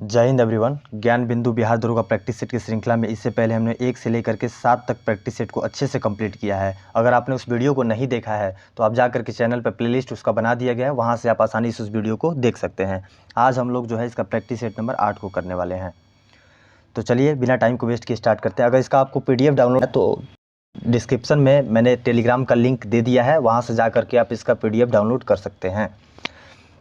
जय हिंद एवरीवन। ज्ञान बिंदु बिहार दौड़ का प्रैक्टिस सेट की श्रृंखला में इससे पहले हमने 1 से लेकर के 7 तक प्रैक्टिस सेट को अच्छे से कंप्लीट किया है। अगर आपने उस वीडियो को नहीं देखा है तो आप जाकर के चैनल पर प्लेलिस्ट उसका बना दिया गया है, वहाँ से आप आसानी से उस वीडियो को देख सकते हैं। आज हम लोग जो है इसका प्रैक्टिस सेट नंबर 8 को करने वाले हैं। तो चलिए बिना टाइम को वेस्ट किए स्टार्ट करते हैं। अगर इसका आपको PDF डाउनलोड है तो डिस्क्रिप्शन में मैंने टेलीग्राम का लिंक दे दिया है, वहाँ से जा करके आप इसका PDF डाउनलोड कर सकते हैं।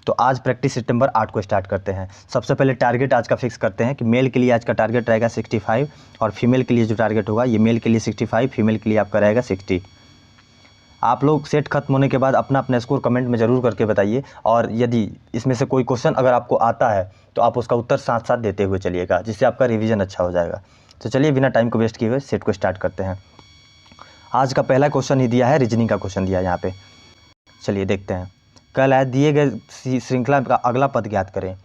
तो आज प्रैक्टिस सेट नंबर 8 को स्टार्ट करते हैं। सबसे पहले टारगेट आज का फिक्स करते हैं कि मेल के लिए आज का टारगेट रहेगा 65 और फीमेल के लिए जो टारगेट होगा ये मेल के लिए 65, फीमेल के लिए आपका रहेगा 60। आप लोग सेट खत्म होने के बाद अपना अपना स्कोर कमेंट में ज़रूर करके बताइए, और यदि इसमें से कोई क्वेश्चन अगर आपको आता है तो आप उसका उत्तर साथ साथ देते हुए चलिएगा, जिससे आपका रिविज़न अच्छा हो जाएगा। तो चलिए बिना टाइम को वेस्ट किए हुए सेट को स्टार्ट करते हैं। आज का पहला क्वेश्चन ही दिया है, रीजनिंग का क्वेश्चन दिया है यहाँ पे। चलिए देखते हैं। कल है दिए गए श्रृंखला का अगला पद ज्ञात करें।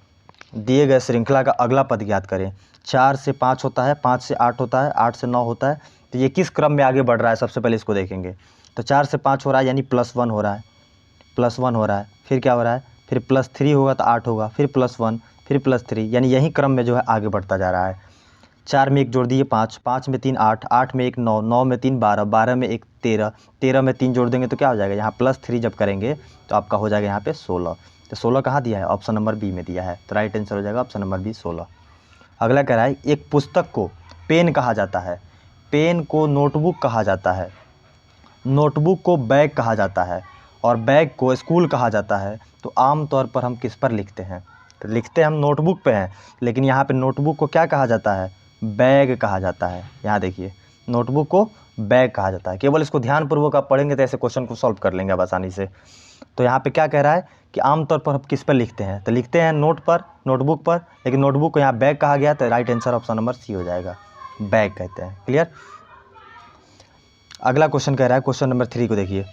दिए गए श्रृंखला का अगला पद ज्ञात करें। 4 से 5 होता है, 5 से 8 होता है, 8 से 9 होता है। तो ये किस क्रम में आगे बढ़ रहा है, सबसे पहले इसको देखेंगे। तो 4 से 5 हो रहा है यानी +1 हो रहा है, +1 हो रहा है। फिर क्या हो रहा है, फिर +3 होगा तो 8 होगा, फिर +1, फिर +3, यानी यही क्रम में जो है आगे बढ़ता जा रहा है। 4 में 1 जोड़ दिए 5, 5 में 3 8, 8 में 1 9, 9 में 3 12, 12 में 1 13, 13 में 3 जोड़ देंगे तो क्या हो जाएगा, यहाँ +3 जब करेंगे तो आपका हो जाएगा यहाँ पे 16। तो 16 कहाँ दिया है, ऑप्शन नंबर बी में दिया है। तो राइट आंसर हो जाएगा ऑप्शन नंबर बी 16। अगला कह रहा है एक पुस्तक को पेन कहा जाता है, पेन को नोटबुक कहा जाता है, नोटबुक को बैग कहा जाता है और बैग को स्कूल कहा जाता है। तो आमतौर पर हम किस पर लिखते हैं, तो लिखते हम नोटबुक पे हैं, लेकिन यहाँ पे नोटबुक को क्या कहा जाता है, बैग कहा जाता है। यहाँ देखिए नोटबुक को बैग कहा जाता है। केवल इसको ध्यानपूर्वक आप पढ़ेंगे तो ऐसे क्वेश्चन को सॉल्व कर लेंगे आप आसानी से। तो यहाँ पे क्या कह रहा है कि आमतौर पर हम किस पर लिखते हैं, तो लिखते हैं नोट पर, नोटबुक पर, लेकिन नोटबुक को यहाँ बैग कहा गया, तो right answer option number C हो जाएगा, बैग कहते हैं। क्लियर। अगला क्वेश्चन कह रहा है, क्वेश्चन नंबर 3 को देखिए।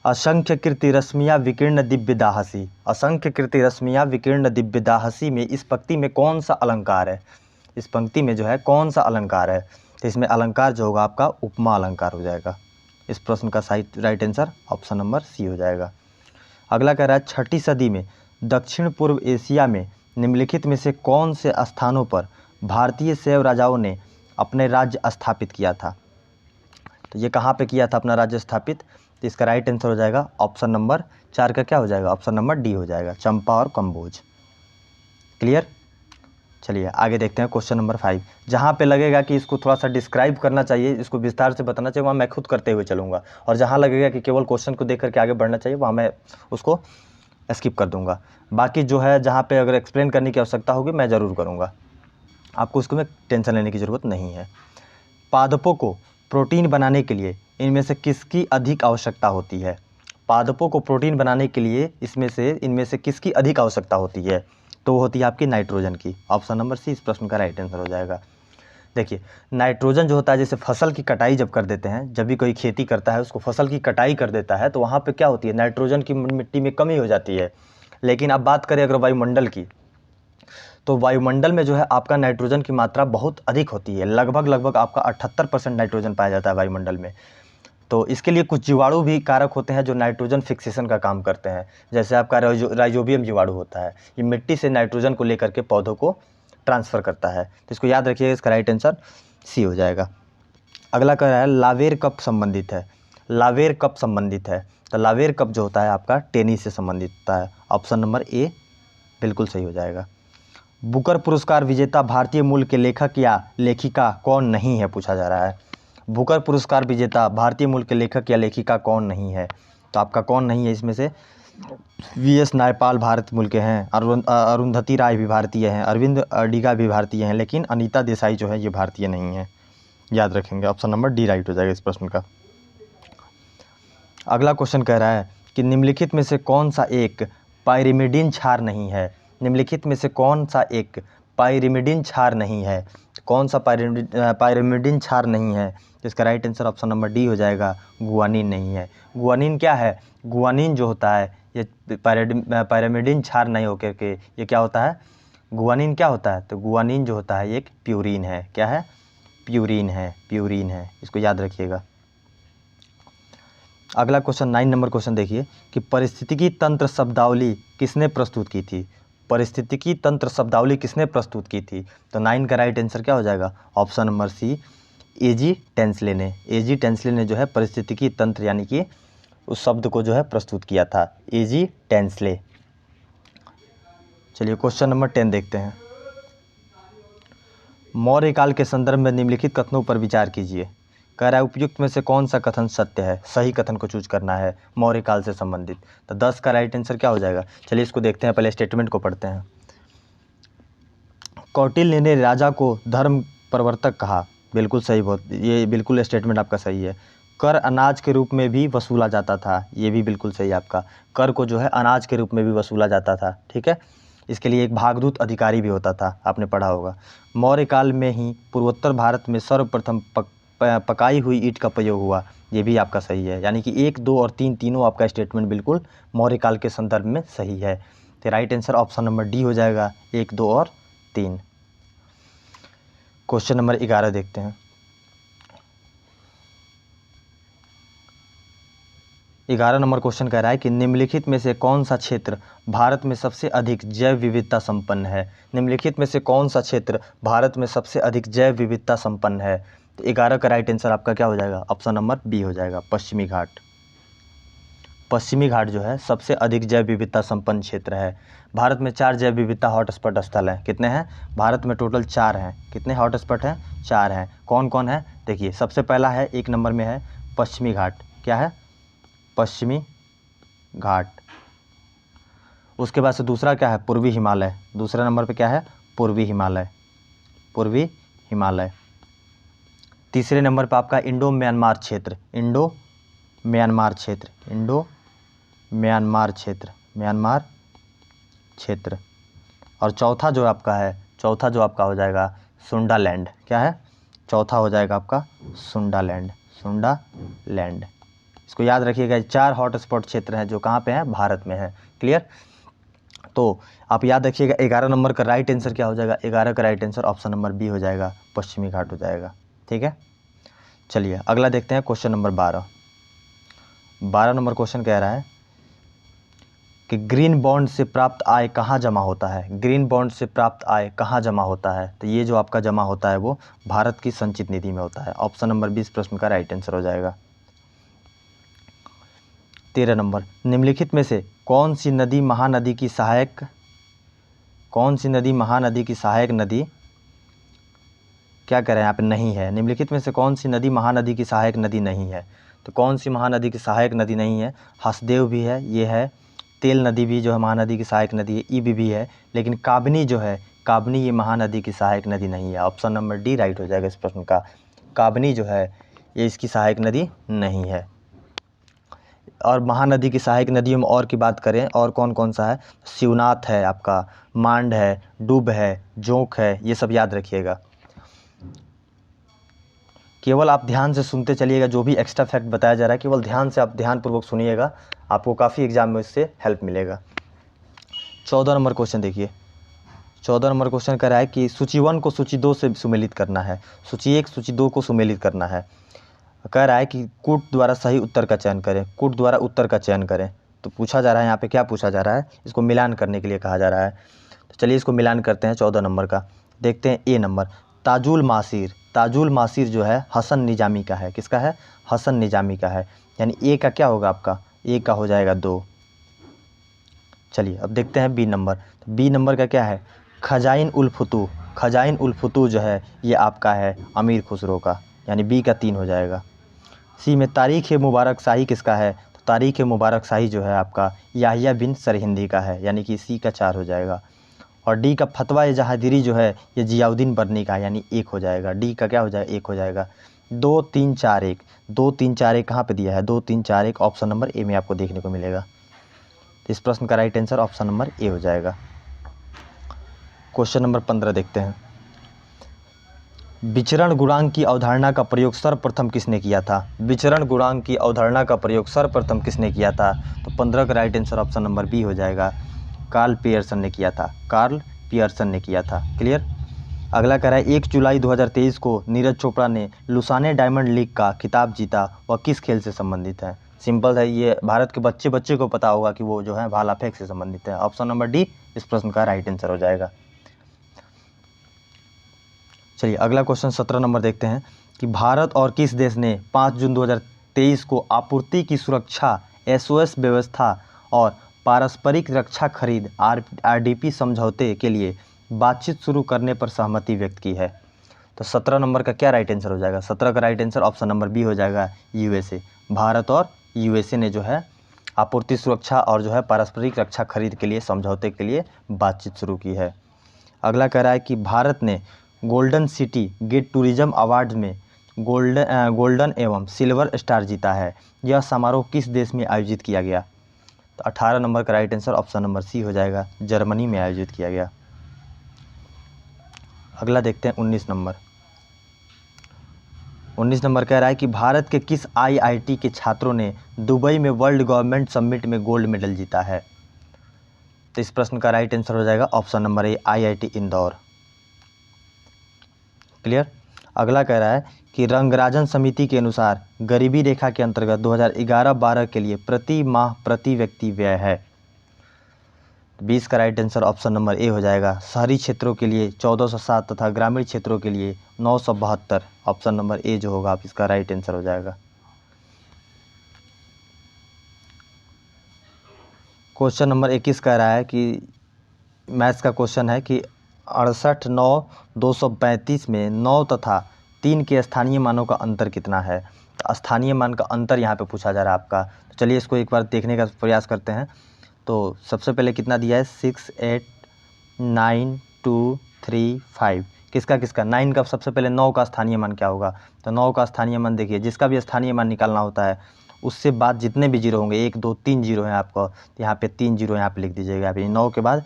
असंख्य कृति रश्मियाँ विकीर्ण दिव्य दाहसी, असंख्य कृति रश्मियाँ विकीर्ण दिव्य दाहसी में इस पंक्ति में कौन सा अलंकार है, इस पंक्ति में जो है कौन सा अलंकार है। तो इसमें अलंकार जो होगा आपका उपमा अलंकार हो जाएगा। इस प्रश्न का सही right answer option number C हो जाएगा। अगला कह रहा है 6ठी सदी में दक्षिण पूर्व एशिया में निम्नलिखित में से कौन से स्थानों पर भारतीय शैव राजाओं ने अपने राज्य स्थापित किया था। तो ये कहाँ पे किया था अपना राज्य स्थापित, तो इसका राइट आंसर हो जाएगा ऑप्शन नंबर 4 का क्या हो जाएगा, ऑप्शन नंबर डी हो जाएगा, चंपा और कंबोज। क्लियर। चलिए आगे देखते हैं क्वेश्चन नंबर 5। जहाँ पे लगेगा कि इसको थोड़ा सा डिस्क्राइब करना चाहिए, इसको विस्तार से बताना चाहिए, वहाँ मैं खुद करते हुए चलूँगा, और जहाँ लगेगा कि केवल क्वेश्चन को देख करके आगे बढ़ना चाहिए वहाँ मैं उसको स्किप कर दूँगा। बाकी जो है जहाँ पे अगर एक्सप्लेन करने की आवश्यकता होगी मैं ज़रूर करूँगा, आपको उसको में टेंशन लेने की ज़रूरत नहीं है। पादपों को प्रोटीन बनाने के लिए इनमें से किसकी अधिक आवश्यकता होती है, पादपों को प्रोटीन बनाने के लिए इनमें से किसकी अधिक आवश्यकता होती है, तो वो होती है आपकी नाइट्रोजन की। ऑप्शन नंबर सी इस प्रश्न का राइट आंसर हो जाएगा। देखिए नाइट्रोजन जो होता है, जैसे फसल की कटाई जब कर देते हैं, जब भी कोई खेती करता है उसको फसल की कटाई कर देता है तो वहाँ पे क्या होती है, नाइट्रोजन की मिट्टी में कमी हो जाती है। लेकिन अब बात करें अगर वायुमंडल की, तो वायुमंडल में जो है आपका नाइट्रोजन की मात्रा बहुत अधिक होती है, लगभग आपका 78% नाइट्रोजन पाया जाता है वायुमंडल में। तो इसके लिए कुछ जीवाणु भी कारक होते हैं जो नाइट्रोजन फिक्सेशन का काम करते हैं, जैसे आपका राइजोबियम जीवाणु होता है, ये मिट्टी से नाइट्रोजन को लेकर के पौधों को ट्रांसफ़र करता है। तो इसको याद रखिएगा, इसका राइट आंसर सी हो जाएगा। अगला कह रहा है लावेर कब संबंधित है, लावेर कब संबंधित है, तो लावेर कब जो होता है आपका टेनिस से संबंधित होता है। ऑप्शन नंबर ए बिल्कुल सही हो जाएगा। बुकर पुरस्कार विजेता भारतीय मूल के लेखक या लेखिका कौन नहीं है, पूछा जा रहा है। बुकर पुरस्कार विजेता भारतीय मूल के लेखक या लेखिका कौन नहीं है, तो आपका कौन नहीं है इसमें से, VS नायपाल भारत मूल के हैं, अरुंधति राय भी भारतीय हैं, अरविंद अडिगा भी भारतीय हैं, लेकिन अनीता देसाई जो है ये भारतीय नहीं है। याद रखेंगे, ऑप्शन नंबर डी राइट हो जाएगा इस प्रश्न का। अगला क्वेश्चन कह रहा है कि निम्नलिखित में से कौन सा एक पायरिमिडीन क्षार नहीं है, निम्नलिखित में से कौन सा एक पायरिमिडीन क्षार नहीं है, कौन सा पायरिमिडीन क्षार नहीं है, तो इसका right answer option number D हो जाएगा, गुआनिन नहीं है। गुआनिन क्या है, गुआनिन जो होता है ये पायरिमिडीन क्षार नहीं होकर के ये क्या होता है, गुआनिन क्या होता है, तो गुआनिन जो होता है एक प्यूरिन है। क्या है, प्यूरिन है, प्यूरिन है, इसको याद रखिएगा। अगला क्वेश्चन 9 नंबर क्वेश्चन देखिए कि पारिस्थितिकी तंत्र शब्दावली किसने प्रस्तुत की थी, परिस्थितिकी तंत्र शब्दावली किसने प्रस्तुत की थी? तो 9 का राइट आंसर क्या हो जाएगा? ऑप्शन नंबर सी, एजी टेंसले ने। एजी टेंसले ने जो है परिस्थितिकी तंत्र यानी कि उस शब्द को जो है प्रस्तुत किया था, एजी टेंसले। चलिए क्वेश्चन नंबर 10 देखते हैं। मौर्य काल के संदर्भ में निम्नलिखित कथनों पर विचार कीजिए। कह रहा है उपयुक्त में से कौन सा कथन सत्य है? सही कथन को चूज करना है मौर्य काल से संबंधित। तो 10 का राइट आंसर क्या हो जाएगा? चलिए इसको देखते हैं, पहले स्टेटमेंट को पढ़ते हैं। कौटिल्य ने राजा को धर्म प्रवर्तक कहा। बिल्कुल सही, बहुत ये बिल्कुल स्टेटमेंट आपका सही है। कर अनाज के रूप में भी वसूला जाता था, ये भी बिल्कुल सही है आपका। कर को जो है अनाज के रूप में भी वसूला जाता था, ठीक है। इसके लिए एक भागदूत अधिकारी भी होता था, आपने पढ़ा होगा। मौर्य काल में ही पूर्वोत्तर भारत में सर्वप्रथम पकाई हुई ईंट का प्रयोग हुआ, ये भी आपका सही है। यानी कि 1, 2 और 3 तीनों आपका स्टेटमेंट बिल्कुल मौर्य काल के संदर्भ में सही है। तो right answer option number D हो जाएगा, 1, 2 और 3। क्वेश्चन नंबर 11 देखते हैं। 11 नंबर क्वेश्चन कह रहा है कि निम्नलिखित में से कौन सा क्षेत्र भारत में सबसे अधिक जैव विविधता संपन्न है? निम्नलिखित में से कौन सा क्षेत्र भारत में सबसे अधिक जैव विविधता संपन्न है? तो 11 का राइट आंसर आपका क्या हो जाएगा? ऑप्शन नंबर बी हो जाएगा, पश्चिमी घाट। पश्चिमी घाट जो है सबसे अधिक जैव विविधता संपन्न क्षेत्र है। भारत में 4 जैव विविधता हॉटस्पॉट स्थल हैं। कितने हैं? भारत में टोटल 4 हैं। कितने हॉटस्पॉट हैं? 4 हैं। कौन कौन है? देखिए, सबसे पहला है 1 नंबर में है पश्चिमी घाट। क्या है? पश्चिमी घाट। उसके बाद से दूसरा क्या है? पूर्वी हिमालय। दूसरे नंबर पे क्या है? पूर्वी हिमालय। पूर्वी हिमालय। तीसरे नंबर पे आपका इंडो म्यांमार क्षेत्र। इंडो म्यांमार क्षेत्र। इंडो म्यांमार क्षेत्र। म्यांमार क्षेत्र। और चौथा जो आपका है, चौथा जो आपका हो जाएगा सुंडालैंड। क्या है? चौथा हो जाएगा आपका सुंडालैंड। सुंडालैंड। इसको याद रखिएगा, 4 हॉटस्पॉट क्षेत्र हैं जो कहाँ पे हैं? भारत में है। क्लियर? तो आप याद रखिएगा 11 नंबर का राइट आंसर क्या हो जाएगा? 11 का right answer option number B हो जाएगा, पश्चिमी घाट हो जाएगा। ठीक है, चलिए अगला देखते हैं क्वेश्चन नंबर 12। 12 नंबर क्वेश्चन कह रहा है कि ग्रीन बॉन्ड से प्राप्त आय कहाँ जमा होता है? ग्रीन बॉन्ड से प्राप्त आय कहाँ जमा होता है? तो ये जो आपका जमा होता है वो भारत की संचित निधि में होता है। ऑप्शन नंबर 20 प्रश्न का राइट आंसर हो जाएगा। 13 नंबर, निम्नलिखित में से कौन सी नदी महानदी की सहायक नदी क्या कह रहे हैं यहाँ पे? नहीं है। निम्नलिखित में से कौन सी नदी महानदी की सहायक नदी नहीं है? तो कौन सी महानदी की सहायक नदी नहीं है? हसदेव भी है, ये है। तेल नदी भी जो है महानदी की सहायक नदी है, ईब भी है। लेकिन काबनी जो है, काबनी ये महानदी की सहायक नदी नहीं है। ऑप्शन नंबर डी राइट हो जाएगा इस प्रश्न का। काबनी जो है ये इसकी सहायक नदी नहीं है। और महानदी की सहायक नदियों में और की बात करें, और कौन कौन सा है? शिवनाथ है आपका, मांड है, डूब है, जोंक है, ये सब याद रखिएगा। केवल आप ध्यान से सुनते चलिएगा, जो भी एक्स्ट्रा फैक्ट बताया जा रहा है केवल ध्यान से आप ध्यानपूर्वक सुनिएगा, आपको काफ़ी एग्जाम में इससे हेल्प मिलेगा। 14 नंबर क्वेश्चन देखिए। 14 नंबर क्वेश्चन कह रहा है कि सूची 1 को सूची 2 से सुमेलित करना है। सूची 1 सूची 2 को सुमेलित करना है। कह रहा है कि कूट द्वारा सही उत्तर का चयन करें। कूट द्वारा उत्तर का चयन करें। तो पूछा जा रहा है यहाँ पे, क्या पूछा जा रहा है? इसको मिलान करने के लिए कहा जा रहा है। तो चलिए इसको मिलान करते हैं। 14 नंबर का देखते हैं। ए नंबर, ताजुल मासीर। ताजुल मासीर जो है हसन निजामी का है। किसका है? हसन निजामी का है। यानी ए का क्या होगा आपका? ए का हो जाएगा 2। चलिए अब देखते हैं बी नंबर। तो बी नंबर का क्या है? खजाइन उल फुतू। खजाइन उल फुतू जो है ये आपका है अमीर खुसरो का, यानी बी का 3 हो जाएगा। सी में तारीख़ मुबारक शाही किसका है? तो तारीख़ मुबारक शाही जो है आपका याहिया बिन सरहिंदी का है, यानी कि सी का 4 हो जाएगा। और डी का फतवा जहादिरी जो है ये जियाउद्दीन बर्नी का है, यानी 1 हो जाएगा। डी का क्या हो जाएगा? 1 हो जाएगा। 2 3 4 1, 2 3 4 1 कहाँ पे दिया है? 2 3 4 1 ऑप्शन नंबर ए में आपको देखने को मिलेगा। तो इस प्रश्न का right answer option number A हो जाएगा। क्वेश्चन नंबर 15 देखते हैं। विचरण गुणांक की अवधारणा का प्रयोग सर्वप्रथम किसने किया था? विचरण गुणांक की अवधारणा का प्रयोग सर्वप्रथम किसने किया था? तो 15 का right answer option number B हो जाएगा। कार्ल पियर्सन ने किया था। कार्ल पियर्सन ने किया था। क्लियर? अगला कह रहा है 1 जुलाई 2023 को नीरज चोपड़ा ने लुसाने डायमंड लीग का खिताब जीता, वह किस खेल से संबंधित है? सिंपल है, ये भारत के बच्चे बच्चे को पता होगा कि वो जो है भाला फेंक से संबंधित है। ऑप्शन नंबर डी इस प्रश्न का राइट आंसर हो जाएगा। चलिए अगला क्वेश्चन 17 नंबर देखते हैं कि भारत और किस देश ने 5 जून 2023 को आपूर्ति की सुरक्षा, एसओएस व्यवस्था और पारस्परिक रक्षा खरीद आरडीपी समझौते के लिए बातचीत शुरू करने पर सहमति व्यक्त की है। तो 17 नंबर का क्या राइट आंसर हो जाएगा? 17 का right answer option number B हो जाएगा, यूएसए। भारत और यूएसए ने जो है आपूर्ति सुरक्षा और जो है पारस्परिक रक्षा खरीद के लिए समझौते के लिए बातचीत शुरू की है। अगला कह रहा है कि भारत ने golden city gate tourism award में गोल्डन एवं सिल्वर स्टार जीता है। यह समारोह किस देश में आयोजित किया गया? तो 18 नंबर का right answer option number C हो जाएगा, जर्मनी में आयोजित किया गया। अगला देखते हैं 19 नंबर। 19 नंबर कह रहा है कि भारत के किस आईआईटी के छात्रों ने दुबई में वर्ल्ड गवर्नमेंट समिट में गोल्ड मेडल जीता है? तो इस प्रश्न का राइट आंसर हो जाएगा option number A, IIT Indore. Clear. अगला कह रहा है कि रंगराजन समिति के अनुसार गरीबी रेखा के अंतर्गत 2011-12 के लिए प्रति माह प्रति व्यक्ति व्यय है। 20 का right answer option number A हो जाएगा, शहरी क्षेत्रों के लिए 1407 तथा ग्रामीण क्षेत्रों के लिए 972। ऑप्शन नंबर ए जो होगा आप इसका राइट आंसर हो जाएगा। क्वेश्चन नंबर 21 कह रहा है कि मैथ्स का क्वेश्चन है कि 68,9,235 में 9 तथा 3 के स्थानीय मानों का अंतर कितना है? तो स्थानीय मान का अंतर यहाँ पे पूछा जा रहा है आपका। तो चलिए इसको एक बार देखने का प्रयास करते हैं। तो सबसे पहले कितना दिया है? 6, 8, 9, 2, 3, 5। किसका किसका? 9 का सबसे पहले 9 का स्थानीय मान क्या होगा? तो 9 का स्थानीय मान देखिए, जिसका भी स्थानीय मान निकालना होता है उससे बाद जितने भी जीरो होंगे, 1, 2, 3 जीरो हैं आपको, तो यहाँ पे 3 जीरो यहाँ पे लिख दीजिएगा। अभी 9 के बाद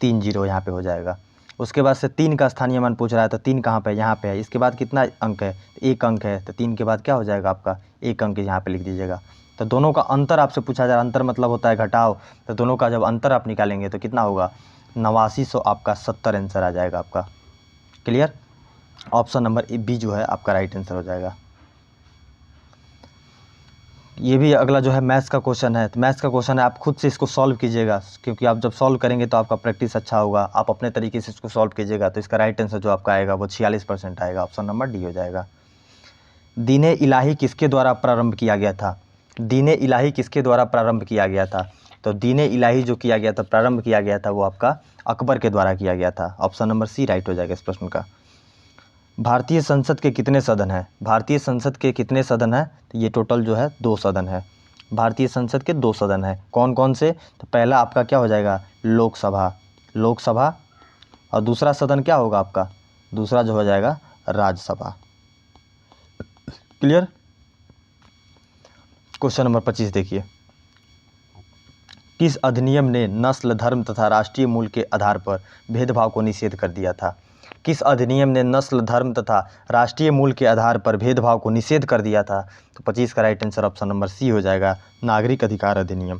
3 जीरो यहाँ पे हो जाएगा। उसके बाद से 3 का स्थानीय मान पूछ रहा है, तो 3 कहाँ पे है? यहाँ पे है। इसके बाद कितना अंक है? तो 1 अंक है। तो 3 के बाद क्या हो जाएगा आपका? 1 अंक यहाँ पे लिख दीजिएगा। तो दोनों का अंतर आपसे पूछा जा रहा है। अंतर मतलब होता है घटाव। तो दोनों का जब अंतर आप निकालेंगे तो कितना होगा? 8900 आपका 70 आंसर आ जाएगा आपका। क्लियर। ऑप्शन नंबर बी जो है आपका राइट आंसर हो जाएगा। ये भी अगला जो है मैथ्स का क्वेश्चन है। तो मैथ्स का क्वेश्चन है, आप खुद से इसको सॉल्व कीजिएगा, क्योंकि आप जब सॉल्व करेंगे तो आपका प्रैक्टिस अच्छा होगा। आप अपने तरीके से इसको सॉल्व कीजिएगा तो इसका राइट आंसर जो आपका आएगा वो 46% आएगा। ऑप्शन नंबर डी हो जाएगा। दीन इलाही किसके द्वारा प्रारंभ किया गया था? दीन इलाही किसके द्वारा प्रारंभ किया गया था? तो दीन इलाही जो किया गया था, प्रारंभ किया गया था, वो आपका अकबर के द्वारा किया गया था। ऑप्शन नंबर सी राइट हो जाएगा इस प्रश्न का। भारतीय संसद के कितने सदन हैं? भारतीय संसद के कितने सदन हैं? तो ये टोटल जो है 2 सदन है। भारतीय संसद के 2 सदन हैं। कौन कौन से? तो पहला आपका क्या हो जाएगा? लोकसभा। और दूसरा सदन क्या होगा आपका? दूसरा जो हो जाएगा राज्यसभा। क्लियर। क्वेश्चन नंबर 25 देखिए, किस अधिनियम ने नस्ल, धर्म तथा राष्ट्रीय मूल के आधार पर भेदभाव को निषेध कर दिया था? किस अधिनियम ने नस्ल, धर्म तथा राष्ट्रीय मूल के आधार पर भेदभाव को निषेध कर दिया था? तो 25 का right answer option number C हो जाएगा, नागरिक अधिकार अधिनियम।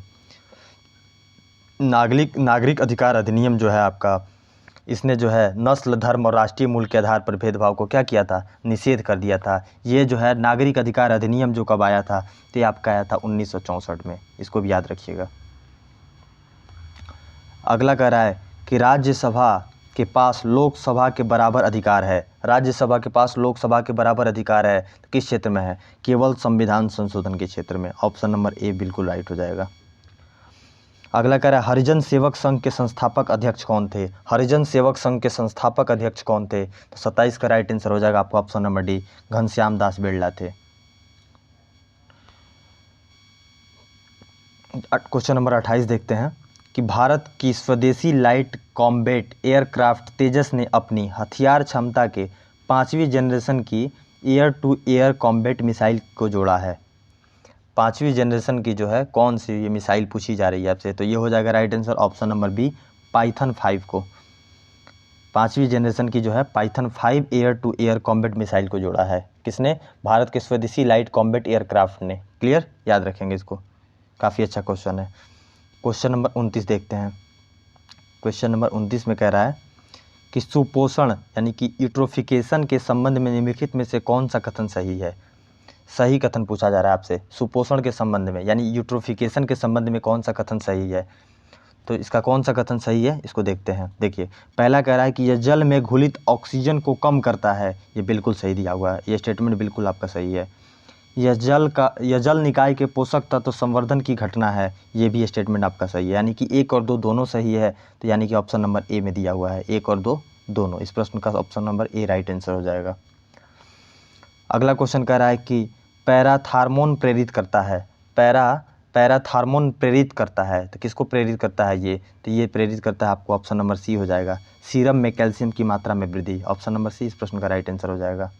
नागरिक अधिकार अधिनियम जो है आपका, इसने जो है नस्ल, धर्म और राष्ट्रीय मूल के आधार पर भेदभाव को क्या किया था? निषेध कर दिया था। ये जो है नागरिक अधिकार अधिनियम जो कब आया था? तो ये आपका आया था 1964 में। इसको भी याद रखिएगा। अगला कह रहा है कि राज्यसभा के पास लोकसभा के बराबर अधिकार है। राज्यसभा के पास लोकसभा के बराबर अधिकार है तो किस क्षेत्र में है? केवल संविधान संशोधन के क्षेत्र में। ऑप्शन नंबर ए बिल्कुल राइट हो जाएगा। अगला कह रहा है हरिजन सेवक संघ के संस्थापक अध्यक्ष कौन थे? हरिजन सेवक संघ के संस्थापक अध्यक्ष कौन थे? तो 27 का राइट आंसर हो जाएगा आपको option number D, Ghanshyam Das Birla थे। क्वेश्चन नंबर 28 देखते हैं कि भारत की स्वदेशी लाइट कॉम्बैट एयरक्राफ्ट तेजस ने अपनी हथियार क्षमता के 5वीं जनरेशन की air to air combat missile को जोड़ा है। 5वीं जनरेशन की जो है कौन सी ये मिसाइल पूछी जा रही है आपसे? तो ये हो जाएगा right answer option number B, Python 5 को। 5वीं जनरेशन की जो है Python 5 air to air combat missile को जोड़ा है। किसने? भारत के स्वदेशी लाइट कॉम्बैट एयरक्राफ्ट ने। क्लियर, याद रखेंगे इसको, काफ़ी अच्छा क्वेश्चन है। क्वेश्चन नंबर 29 देखते हैं। क्वेश्चन नंबर 29 में कह रहा है कि सुपोषण यानी कि यूट्रोफिकेशन के संबंध में निम्नलिखित में से कौन सा कथन सही है? सही कथन पूछा जा रहा है आपसे सुपोषण के संबंध में, यानी यूट्रोफिकेशन के संबंध में कौन सा कथन सही है। तो इसका कौन सा कथन सही है इसको देखते हैं। देखिए पहला कह रहा है कि यह जल में घुलित ऑक्सीजन को कम करता है, ये बिल्कुल सही दिया हुआ है, ये स्टेटमेंट बिल्कुल आपका सही है। यह जल निकाय के पोषक तत्व संवर्धन की घटना है, ये भी स्टेटमेंट आपका सही है, यानी कि 1 और 2 दोनों सही है। तो यानी कि ऑप्शन नंबर ए में दिया हुआ है 1 और 2 दोनों, इस प्रश्न का option number A right answer हो जाएगा। अगला क्वेश्चन कह रहा है कि पैराथार्मोन प्रेरित करता है, पैराथार्मोन प्रेरित करता है, तो किसको प्रेरित करता है ये, तो ये प्रेरित करता है आपको ऑप्शन नंबर सी हो जाएगा, सीरम में कैल्शियम की मात्रा में वृद्धि, ऑप्शन नंबर सी इस प्रश्न का राइट आंसर हो जाएगा।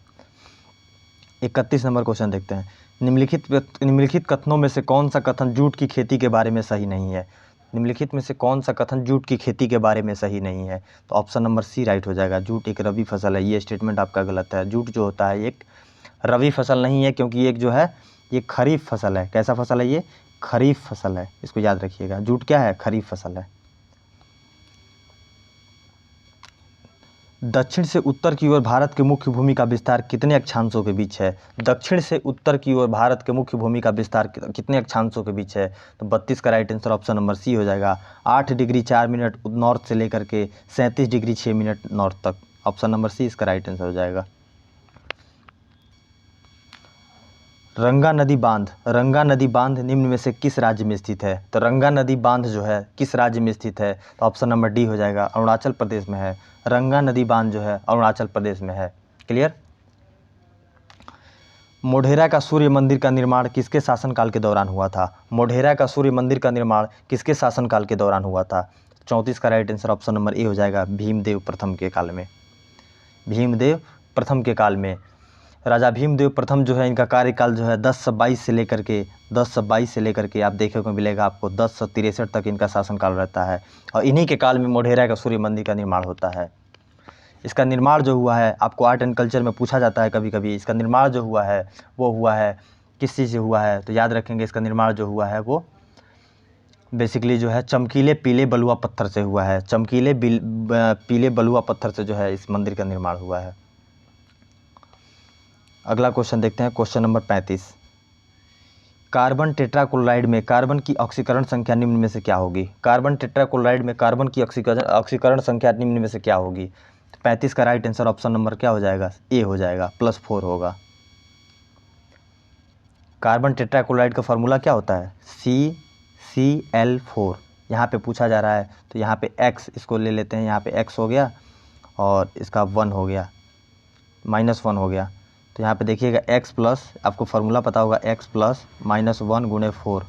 31 नंबर क्वेश्चन देखते हैं। निम्नलिखित कथनों में से कौन सा कथन जूट की खेती के बारे में सही नहीं है, निम्नलिखित में से कौन सा कथन जूट की खेती के बारे में सही नहीं है, तो ऑप्शन नंबर सी राइट हो जाएगा। जूट एक रबी फसल है, ये स्टेटमेंट आपका गलत है। जूट जो होता है एक रबी फसल नहीं है, क्योंकि एक जो है ये खरीफ फसल है। कैसा फसल है ये, खरीफ फसल है, इसको याद रखिएगा। जूट क्या है, खरीफ फसल है। दक्षिण से उत्तर की ओर भारत की मुख्य भूमि का विस्तार कितने अक्षांशों के बीच है, दक्षिण से उत्तर की ओर भारत के मुख्य भूमि का विस्तार कितने अक्षांशों के बीच है, तो 32 का right answer option number C हो जाएगा। 8 डिग्री 4 मिनट नॉर्थ से लेकर के 37 डिग्री 6 मिनट नॉर्थ तक, ऑप्शन नंबर सी इसका राइट आंसर हो जाएगा। रंगा नदी बांध निम्न में से किस राज्य में स्थित है, तो रंगा नदी बांध जो है किस राज्य में स्थित है, तो ऑप्शन नंबर डी हो जाएगा, अरुणाचल प्रदेश में है। रंगा नदी बांध जो है अरुणाचल प्रदेश में है। क्लियर। मोढेरा का सूर्य मंदिर का निर्माण किसके शासनकाल के दौरान हुआ था, मोढेरा का सूर्य मंदिर का निर्माण किसके शासनकाल के दौरान हुआ था, 34 का right answer option number A हो जाएगा, भीमदेव प्रथम के काल में। भीमदेव प्रथम के काल में राजा भीमदेव प्रथम जो है इनका कार्यकाल जो है 1022 से लेकर के आप देखने को मिलेगा आपको 1063 तक इनका शासनकाल रहता है, और इन्हीं के काल में मोढेरा का सूर्य मंदिर का निर्माण होता है। इसका निर्माण जो हुआ है आपको आर्ट एंड कल्चर में पूछा जाता है कभी कभी, इसका निर्माण जो हुआ है वो हुआ है किस चीज़ से हुआ है, तो याद रखेंगे इसका निर्माण जो हुआ है वो बेसिकली जो है चमकीले पीले बलुआ पत्थर से हुआ है, चमकीले पीले बलुआ पत्थर से जो है इस मंदिर का निर्माण हुआ है। अगला क्वेश्चन देखते हैं, क्वेश्चन नंबर 35। कार्बन टेट्राक्लोराइड में कार्बन की ऑक्सीकरण संख्या निम्न में से क्या होगी, कार्बन टेट्राक्लोराइड में कार्बन की ऑक्सीकरण संख्या निम्न में से क्या होगी, तो 35 का राइट आंसर ऑप्शन नंबर क्या हो जाएगा, ए हो जाएगा, +4 होगा। कार्बन टेट्राक्लोराइड का फार्मूला क्या होता है, CCl4, यहाँ पे पूछा जा रहा है, तो यहाँ पे x इसको ले लेते हैं, यहाँ पे x हो गया और इसका 1 हो गया, -1 हो गया, तो यहाँ पे देखिएगा x प्लस, आपको फार्मूला पता होगा, x प्लस -1 गुणे 4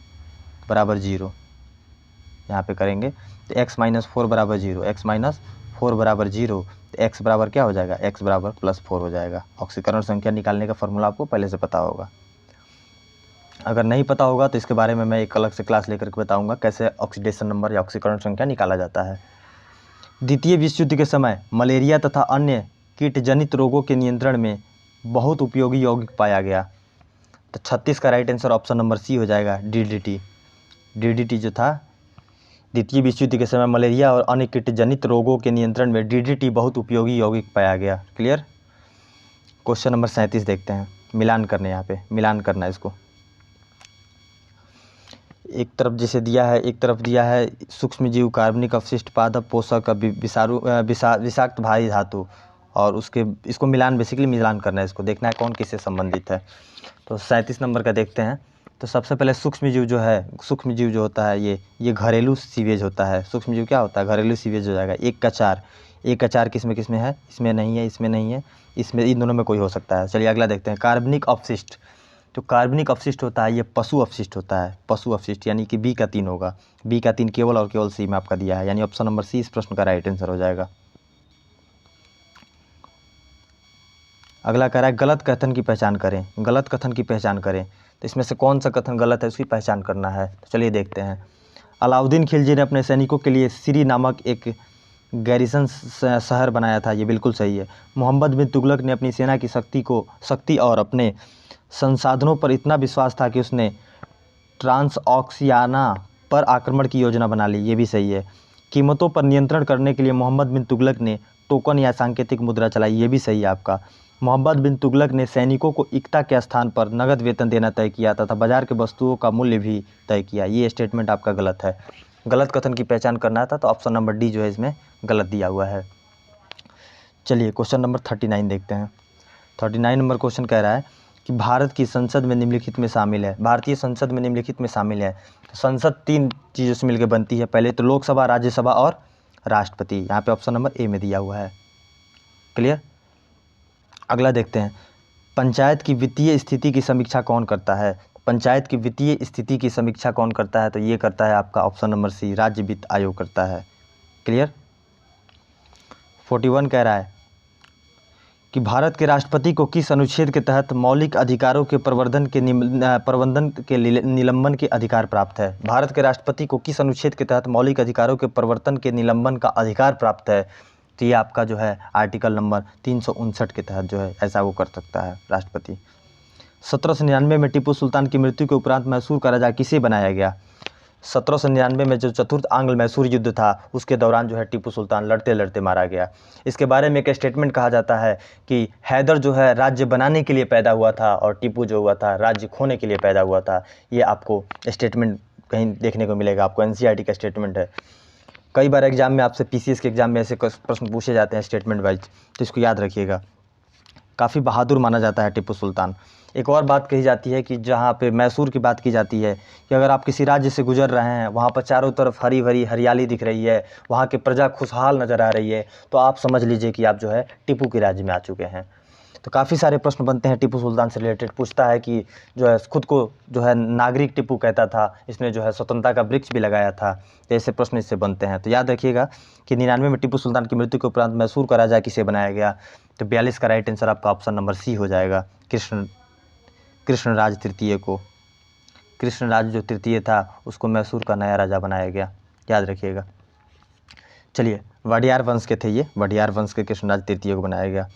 बराबर 0, यहाँ पे करेंगे तो x - 4 बराबर 0, x - 4 बराबर 0, तो x बराबर क्या हो जाएगा, x बराबर +4 हो जाएगा। ऑक्सीकरण संख्या निकालने का फार्मूला आपको पहले से पता होगा, अगर नहीं पता होगा तो इसके बारे में मैं एक अलग से क्लास लेकर के बताऊँगा कैसे ऑक्सीडेशन नंबर या ऑक्सीकरण संख्या निकाला जाता है। द्वितीय विश्व युद्ध के समय मलेरिया तथा अन्य कीटजनित रोगों के नियंत्रण में बहुत उपयोगी यौगिक पाया गया, तो 36 का right answer option number C हो जाएगा, DDT जो था द्वितीय विश्व युद्ध के समय मलेरिया और अन्य कीटजनित रोगों के नियंत्रण में DDT बहुत उपयोगी यौगिक पाया गया। क्लियर। क्वेश्चन नंबर 37 देखते हैं, मिलान करने, यहाँ पे मिलान करना है इसको, एक तरफ जैसे दिया है, एक तरफ दिया है सूक्ष्म जीव, कार्बनिक अवशिष्ट, पादप पोषक, विषाक्त भारी धातु, और इसको मिलान, बेसिकली मिलान करना है, इसको देखना है कौन किससे संबंधित है। तो 37 नंबर का देखते हैं। तो सबसे पहले सूक्ष्म जीव जो होता है ये घरेलू सीवेज होता है। सूक्ष्म जीव क्या होता है, घरेलू सीवेज हो जाएगा। एक का चार किस में है, इसमें नहीं है, इसमें, इन दोनों में कोई हो सकता है। चलिए अगला देखते हैं, कार्बनिक अवशिष्ट। तो कार्बनिक अवशिष्ट होता है ये पशु अवशिष्ट होता है, पशु अवशिष्ट, यानी कि बी का 3 होगा, बी का 3 केवल और केवल सी में आपका दिया है, यानी ऑप्शन नंबर सी इस प्रश्न का राइट आंसर हो जाएगा। अगला कह रहा है गलत कथन की पहचान करें, तो इसमें से कौन सा कथन गलत है उसकी पहचान करना है। तो चलिए देखते हैं। अलाउद्दीन खिलजी ने अपने सैनिकों के लिए सिरी नामक एक गैरिसन शहर बनाया था, ये बिल्कुल सही है। मोहम्मद बिन तुगलक ने अपनी सेना की शक्ति और अपने संसाधनों पर इतना विश्वास था कि उसने ट्रांसऑक्सियाना पर आक्रमण की योजना बना ली, ये भी सही है। कीमतों पर नियंत्रण करने के लिए मोहम्मद बिन तुगलक ने टोकन या सांकेतिक मुद्रा चलाई, ये भी सही है आपका। मोहम्मद बिन तुगलक ने सैनिकों को एकता के स्थान पर नगद वेतन देना तय किया तथा बाजार के वस्तुओं का मूल्य भी तय किया, ये स्टेटमेंट आपका गलत है। गलत कथन की पहचान करना था तो ऑप्शन नंबर डी जो है इसमें गलत दिया हुआ है। चलिए क्वेश्चन नंबर 39 देखते हैं। 39 नंबर क्वेश्चन कह रहा है कि भारत की संसद में निम्नलिखित में शामिल है, भारतीय संसद में निम्नलिखित में शामिल है। तो संसद 3 चीज़ों से मिलकर बनती है, पहले तो लोकसभा, राज्यसभा और राष्ट्रपति। यहाँ पे ऑप्शन नंबर ए में दिया हुआ है। क्लियर। अगला देखते हैं, पंचायत की वित्तीय स्थिति की समीक्षा कौन करता है। पंचायत की वित्तीय स्थिति की समीक्षा कौन करता है, तो ये करता है आपका ऑप्शन नंबर सी, राज्य वित्त आयोग करता है। क्लियर। 41 कह रहा है कि भारत के राष्ट्रपति को किस अनुच्छेद के तहत मौलिक अधिकारों के प्रवर्धन के निलंबन के अधिकार प्राप्त है। भारत के राष्ट्रपति को किस अनुच्छेद के तहत मौलिक अधिकारों के प्रवर्तन के निलंबन का अधिकार प्राप्त है, तो ये आपका जो है आर्टिकल नंबर 359 के तहत जो है ऐसा वो कर सकता है राष्ट्रपति। 1799 में टीपू सुल्तान की मृत्यु के उपरांत मैसूर का राजा किसे बनाया गया। 1799 में जो चतुर्थ आंग्ल मैसूर युद्ध था उसके दौरान जो है टीपू सुल्तान लड़ते लड़ते मारा गया। इसके बारे में एक स्टेटमेंट कहा जाता है कि हैदर जो है राज्य बनाने के लिए पैदा हुआ था और टीपू जो हुआ था राज्य खोने के लिए पैदा हुआ था। ये आपको स्टेटमेंट कहीं देखने को मिलेगा, आपको एनसीईआरटी का स्टेटमेंट है। कई बार एग्जाम में आपसे पीसीएस के एग्जाम में ऐसे प्रश्न पूछे जाते हैं स्टेटमेंट वाइज, तो इसको याद रखिएगा। काफ़ी बहादुर माना जाता है टीपू सुल्तान। एक और बात कही जाती है कि जहाँ पे मैसूर की बात की जाती है कि अगर आप किसी राज्य से गुजर रहे हैं, वहाँ पर चारों तरफ हरी भरी हरियाली दिख रही है, वहाँ की प्रजा खुशहाल नज़र आ रही है, तो आप समझ लीजिए कि आप जो है टीपू के राज्य में आ चुके हैं। तो काफ़ी सारे प्रश्न बनते हैं टीपू सुल्तान से रिलेटेड। पूछता है कि जो है खुद को जो है नागरिक टीपू कहता था, इसने जो है स्वतंत्रता का वृक्ष भी लगाया था, तो ऐसे प्रश्न इससे बनते हैं। तो याद रखिएगा कि 99 में टीपू सुल्तान की मृत्यु के उपरांत मैसूर का राजा किसे बनाया गया, तो 42 का राइट आंसर आपका ऑप्शन नंबर सी हो जाएगा, कृष्णराज तृतीय को। कृष्णराज जो तृतीय था उसको मैसूर का नया राजा बनाया गया, याद रखिएगा। चलिए वडियार वंश के थे ये, वडियार वंश के कृष्णराज तृतीय को बनाया गया।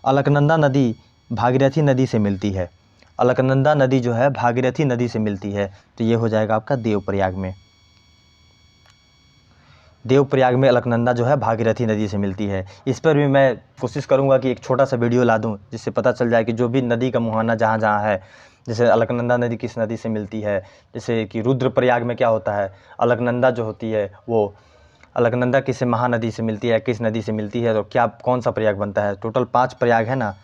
अलकनंदा नदी भागीरथी नदी से मिलती है, अलकनंदा नदी जो है भागीरथी नदी से मिलती है, तो ये हो जाएगा आपका देवप्रयाग में। देवप्रयाग में अलकनंदा जो है भागीरथी नदी से मिलती है। इस पर भी मैं कोशिश करूंगा कि एक छोटा सा वीडियो ला दूं जिससे पता चल जाए कि जो भी नदी का मुहाना जहाँ जहाँ है, जैसे अलकनंदा नदी किस नदी से मिलती है, जैसे कि रुद्रप्रयाग में क्या होता है, अलकनंदा जो होती है वो अलकनंदा किस महानदी से मिलती है, किस नदी से मिलती है, तो क्या कौन सा प्रयाग बनता है। टोटल 5 प्रयाग है ना,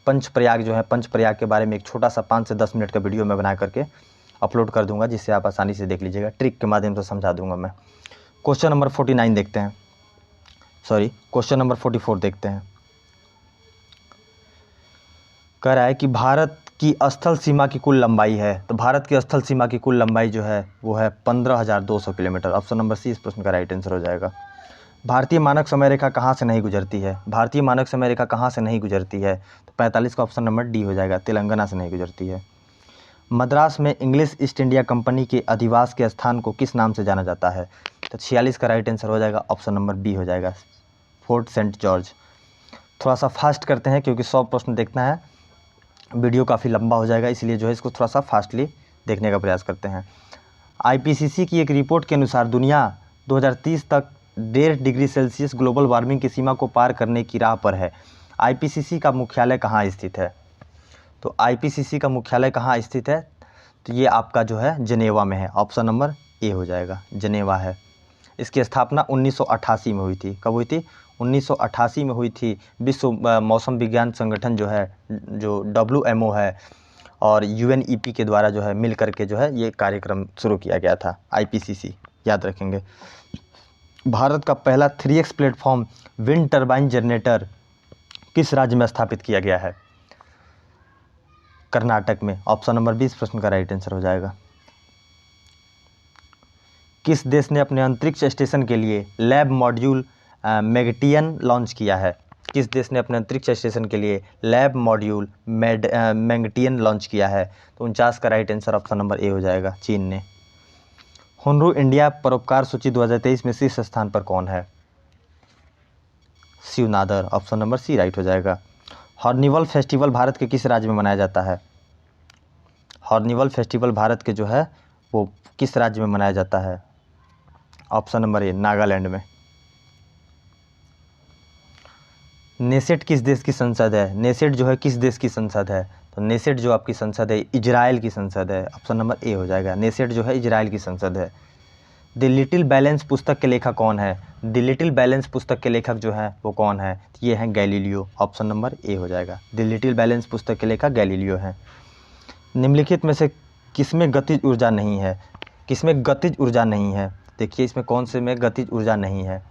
पंच प्रयाग जो है, पंच प्रयाग के बारे में एक छोटा सा 5 से 10 मिनट का वीडियो मैं बना करके अपलोड कर दूंगा, जिससे आप आसानी से देख लीजिएगा, ट्रिक के माध्यम से समझा दूंगा मैं। क्वेश्चन नंबर 49 देखते हैं, सॉरी क्वेश्चन नंबर 44 देखते हैं। कह रहा है कि भारत की स्थल सीमा की कुल लंबाई है, तो भारत की स्थल सीमा की कुल लंबाई जो है वो है 15,200 किलोमीटर। ऑप्शन नंबर सी इस प्रश्न का राइट आंसर हो जाएगा। भारतीय मानक समय रेखा कहाँ से नहीं गुजरती है, भारतीय मानक समय रेखा कहाँ से नहीं गुजरती है, तो 45 का ऑप्शन नंबर डी हो जाएगा, तेलंगाना से नहीं गुजरती है। मद्रास में इंग्लिश ईस्ट इंडिया कंपनी के अधिवास के स्थान को किस नाम से जाना जाता है, तो 46 का राइट आंसर हो जाएगा, ऑप्शन नंबर बी हो जाएगा, फोर्ट सेंट जॉर्ज। थोड़ा सा फास्ट करते हैं क्योंकि 100 प्रश्न देखना है, वीडियो काफ़ी लंबा हो जाएगा, इसलिए जो है इसको थोड़ा सा फास्टली देखने का प्रयास करते हैं। आईपीसीसी की एक रिपोर्ट के अनुसार दुनिया 2030 तक 1.5 डिग्री सेल्सियस ग्लोबल वार्मिंग की सीमा को पार करने की राह पर है। आईपीसीसी का मुख्यालय कहाँ स्थित है, तो आईपीसीसी का मुख्यालय कहाँ स्थित है, तो ये आपका जो है जनेवा में है, ऑप्शन नंबर ए हो जाएगा, जनेवा है। इसकी स्थापना 1988 में हुई थी। कब हुई थी, 1988 में हुई थी। विश्व मौसम विज्ञान संगठन जो है, जो WMO है, और UNEP के द्वारा जो है मिल करके जो है ये कार्यक्रम शुरू किया गया था, आईपीसीसी, याद रखेंगे। भारत का पहला 3x platform wind turbine generator किस राज्य में स्थापित किया गया है, कर्नाटक में, ऑप्शन नंबर 20 प्रश्न का राइट आंसर हो जाएगा। किस देश ने अपने अंतरिक्ष स्टेशन के लिए लैब मॉड्यूल मैगटियन लॉन्च किया है, किस देश ने अपने अंतरिक्ष स्टेशन के लिए लैब मॉड्यूल मैगटियन लॉन्च किया है, तो 49 का right answer option number A हो जाएगा, चीन ने। हुनरू इंडिया परोपकार सूची 2023 में शीर्ष स्थान पर कौन है, Shiv Nadar, option number C right हो जाएगा। हॉर्निवल फेस्टिवल भारत के किस राज्य में मनाया जाता है, हॉर्निवल फेस्टिवल भारत के जो है वो किस राज्य में मनाया जाता है, ऑप्शन नंबर ए नागालैंड में। नेसेट किस देश की संसद है? नेसेट जो है किस देश की संसद है? तो नेसेट जो आपकी संसद है इजराइल की संसद है। ऑप्शन नंबर ए हो जाएगा। नेसेट जो है इजराइल की संसद है। द लिटिल बैलेंस पुस्तक के लेखक कौन है? द लिटिल बैलेंस पुस्तक के लेखक जो है वो कौन है? ये हैं गैलीलियो। ऑप्शन नंबर ए हो जाएगा। द लिटिल बैलेंस पुस्तक के लेखक गैलीलियो हैं। निम्नलिखित में से किसमें गतिज ऊर्जा नहीं है? किसमें गतिज ऊर्जा नहीं है? देखिए इसमें कौन से में गतिज ऊर्जा नहीं है?